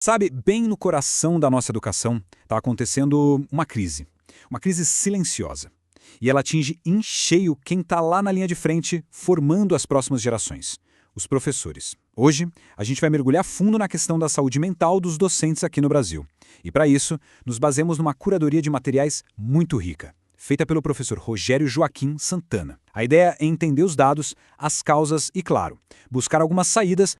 Sabe, bem no coração da nossa educação está acontecendo uma crise silenciosa. E ela atinge em cheio quem está lá na linha de frente, formando as próximas gerações, os professores. Hoje, a gente vai mergulhar fundo na questão da saúde mental dos docentes aqui no Brasil. E para isso, nos baseamos numa curadoria de materiais muito rica, feita pelo professor Rogério Joaquim Santana. A ideia é entender os dados, as causas e, claro, buscar algumas saídas.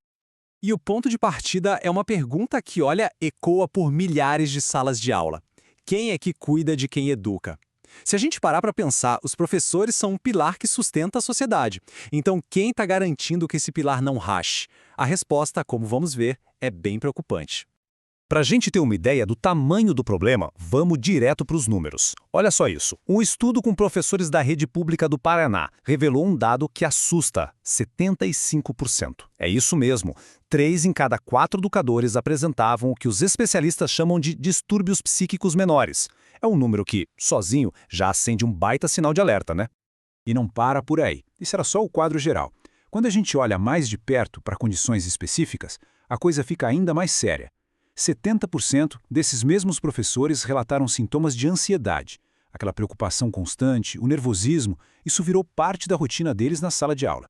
E o ponto de partida é uma pergunta que, olha, ecoa por milhares de salas de aula. Quem é que cuida de quem educa? Se a gente parar para pensar, os professores são um pilar que sustenta a sociedade. Então, quem está garantindo que esse pilar não rache? A resposta, como vamos ver, é bem preocupante. Para a gente ter uma ideia do tamanho do problema, vamos direto para os números. Olha só isso. Um estudo com professores da rede pública do Paraná revelou um dado que assusta: 75%. É isso mesmo. 3 em cada 4 educadores apresentavam o que os especialistas chamam de distúrbios psíquicos menores. É um número que, sozinho, já acende um baita sinal de alerta, né? E não para por aí. Isso era só o quadro geral. Quando a gente olha mais de perto para condições específicas, a coisa fica ainda mais séria. 70% desses mesmos professores relataram sintomas de ansiedade. Aquela preocupação constante, o nervosismo, isso virou parte da rotina deles na sala de aula.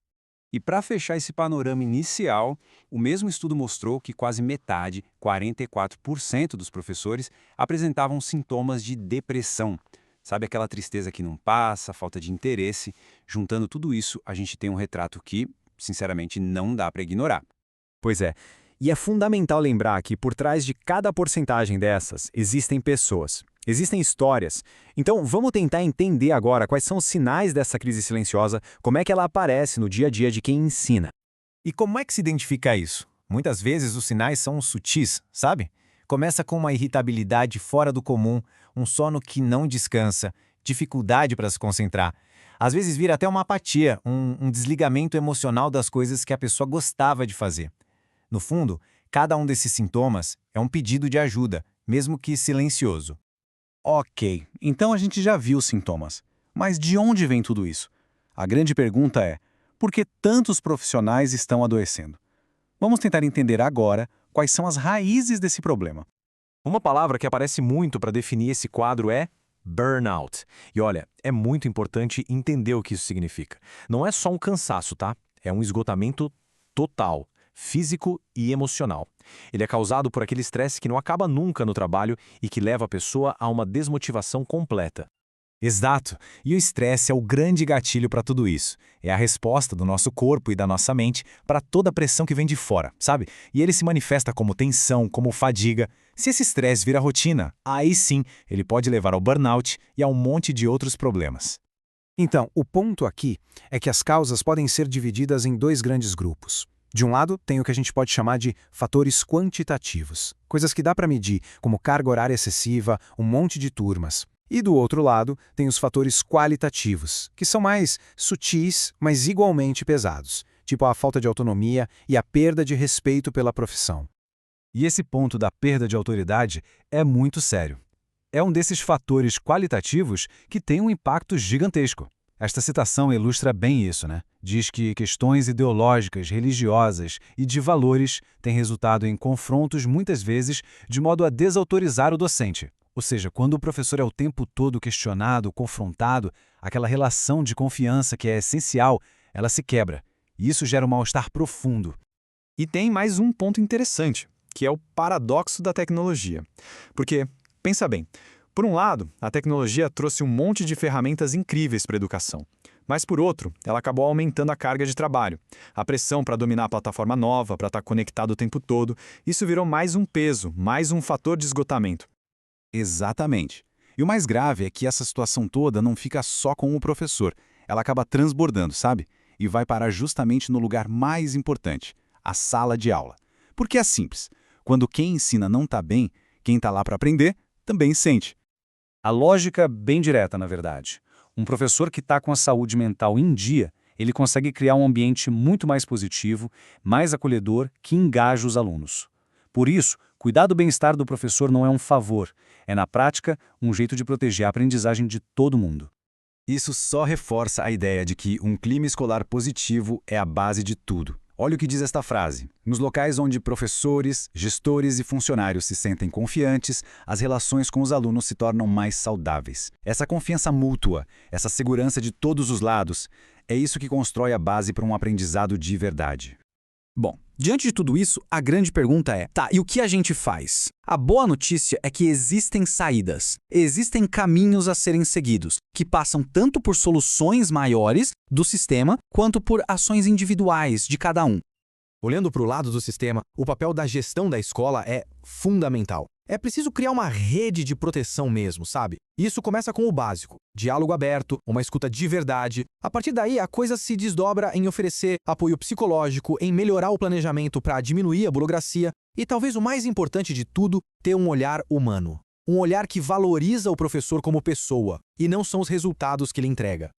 E para fechar esse panorama inicial, o mesmo estudo mostrou que quase metade, 44% dos professores, apresentavam sintomas de depressão. Sabe aquela tristeza que não passa, falta de interesse? Juntando tudo isso, a gente tem um retrato que, sinceramente, não dá para ignorar. Pois é. E é fundamental lembrar que por trás de cada porcentagem dessas existem pessoas, existem histórias. Então vamos tentar entender agora quais são os sinais dessa crise silenciosa, como é que ela aparece no dia a dia de quem ensina. E como é que se identifica isso? Muitas vezes os sinais são sutis, sabe? Começa com uma irritabilidade fora do comum, um sono que não descansa, dificuldade para se concentrar. Às vezes vira até uma apatia, um desligamento emocional das coisas que a pessoa gostava de fazer. No fundo, cada um desses sintomas é um pedido de ajuda, mesmo que silencioso. Ok, então a gente já viu os sintomas. Mas de onde vem tudo isso? A grande pergunta é: por que tantos profissionais estão adoecendo? Vamos tentar entender agora quais são as raízes desse problema. Uma palavra que aparece muito para definir esse quadro é burnout. E olha, é muito importante entender o que isso significa. Não é só um cansaço, tá? É um esgotamento total, físico e emocional. Ele é causado por aquele estresse que não acaba nunca no trabalho e que leva a pessoa a uma desmotivação completa. Exato. E o estresse é o grande gatilho para tudo isso. É a resposta do nosso corpo e da nossa mente para toda a pressão que vem de fora, sabe? E ele se manifesta como tensão, como fadiga. Se esse estresse vira rotina, aí sim, ele pode levar ao burnout e a um monte de outros problemas. Então, o ponto aqui é que as causas podem ser divididas em 2 grandes grupos. De um lado, tem o que a gente pode chamar de fatores quantitativos, coisas que dá para medir, como carga horária excessiva, um monte de turmas. E do outro lado, tem os fatores qualitativos, que são mais sutis, mas igualmente pesados, tipo a falta de autonomia e a perda de respeito pela profissão. E esse ponto da perda de autoridade é muito sério. É um desses fatores qualitativos que tem um impacto gigantesco. Esta citação ilustra bem isso, né? Diz que questões ideológicas, religiosas e de valores têm resultado em confrontos, muitas vezes, de modo a desautorizar o docente. Ou seja, quando o professor é o tempo todo questionado, confrontado, aquela relação de confiança que é essencial, ela se quebra. E isso gera um mal-estar profundo. E tem mais um ponto interessante, que é o paradoxo da tecnologia. Porque, pensa bem, por um lado, a tecnologia trouxe um monte de ferramentas incríveis para a educação. Mas, por outro, ela acabou aumentando a carga de trabalho. A pressão para dominar a plataforma nova, para estar conectado o tempo todo, isso virou mais um peso, mais um fator de esgotamento. Exatamente. E o mais grave é que essa situação toda não fica só com o professor. Ela acaba transbordando, sabe? E vai parar justamente no lugar mais importante, a sala de aula. Porque é simples. Quando quem ensina não está bem, quem está lá para aprender também sente. A lógica bem direta, na verdade. Um professor que está com a saúde mental em dia, ele consegue criar um ambiente muito mais positivo, mais acolhedor, que engaja os alunos. Por isso, cuidar do bem-estar do professor não é um favor, é, na prática, um jeito de proteger a aprendizagem de todo mundo. Isso só reforça a ideia de que um clima escolar positivo é a base de tudo. Olha o que diz esta frase. Nos locais onde professores, gestores e funcionários se sentem confiantes, as relações com os alunos se tornam mais saudáveis. Essa confiança mútua, essa segurança de todos os lados, é isso que constrói a base para um aprendizado de verdade. Bom, diante de tudo isso, a grande pergunta é, tá, e o que a gente faz? A boa notícia é que existem saídas, existem caminhos a serem seguidos, que passam tanto por soluções maiores do sistema, quanto por ações individuais de cada um. Olhando para o lado do sistema, o papel da gestão da escola é fundamental. É preciso criar uma rede de proteção mesmo, sabe? Isso começa com o básico: diálogo aberto, uma escuta de verdade. A partir daí, a coisa se desdobra em oferecer apoio psicológico, em melhorar o planejamento para diminuir a burocracia e, talvez o mais importante de tudo, ter um olhar humano. Um olhar que valoriza o professor como pessoa, e não são os resultados que ele entrega.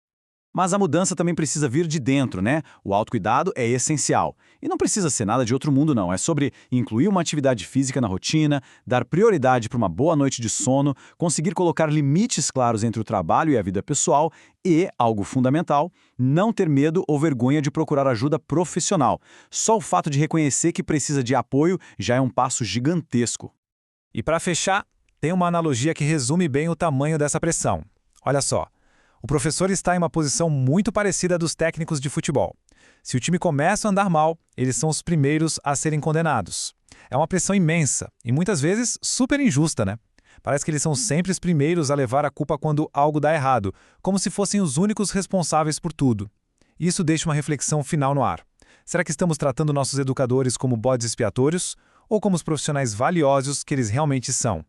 Mas a mudança também precisa vir de dentro, né? O autocuidado é essencial. E não precisa ser nada de outro mundo, não. É sobre incluir uma atividade física na rotina, dar prioridade para uma boa noite de sono, conseguir colocar limites claros entre o trabalho e a vida pessoal e, algo fundamental, não ter medo ou vergonha de procurar ajuda profissional. Só o fato de reconhecer que precisa de apoio já é um passo gigantesco. E para fechar, tem uma analogia que resume bem o tamanho dessa pressão. Olha só. O professor está em uma posição muito parecida à dos técnicos de futebol. Se o time começa a andar mal, eles são os primeiros a serem condenados. É uma pressão imensa e muitas vezes super injusta, né? Parece que eles são sempre os primeiros a levar a culpa quando algo dá errado, como se fossem os únicos responsáveis por tudo. Isso deixa uma reflexão final no ar. Será que estamos tratando nossos educadores como bodes expiatórios ou como os profissionais valiosos que eles realmente são?